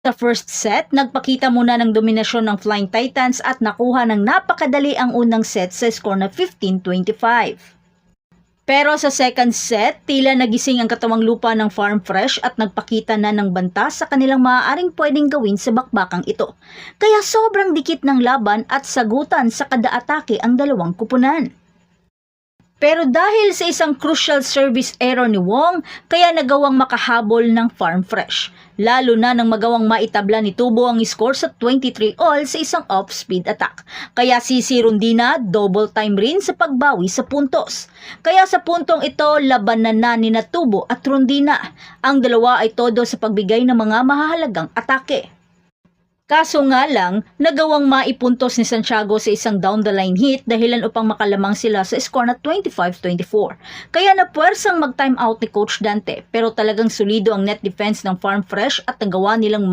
Sa first set, nagpakita muna ng dominasyon ng Flying Titans at nakuha ng napakadali ang unang set sa score na 15-25. Pero sa second set, tila nagising ang katawang lupa ng Farm Fresh at nagpakita na ng banta sa kanilang maaaring pwedeng gawin sa bakbakang ito. Kaya sobrang dikit ng laban at sagutan sa kada atake ang dalawang kupunan. Pero dahil sa isang crucial service error ni Wong, kaya nagawang makahabol ng Farm Fresh. Lalo na nang magawang maitabla ni Tubo ang score sa 23-all sa isang off-speed attack. Kaya si Rondina double time rin sa pagbawi sa puntos. Kaya sa puntong ito, labanan na ni Tubo at Rondina. Ang dalawa ay todo sa pagbigay ng mga mahahalagang atake. Kaso nga lang, nagawang maipuntos ni Santiago sa isang down-the-line hit dahilan upang makalamang sila sa score na 25-24. Kaya napuwersang mag-time out ni Coach Dante pero talagang solido ang net defense ng Farm Fresh at nagawa nilang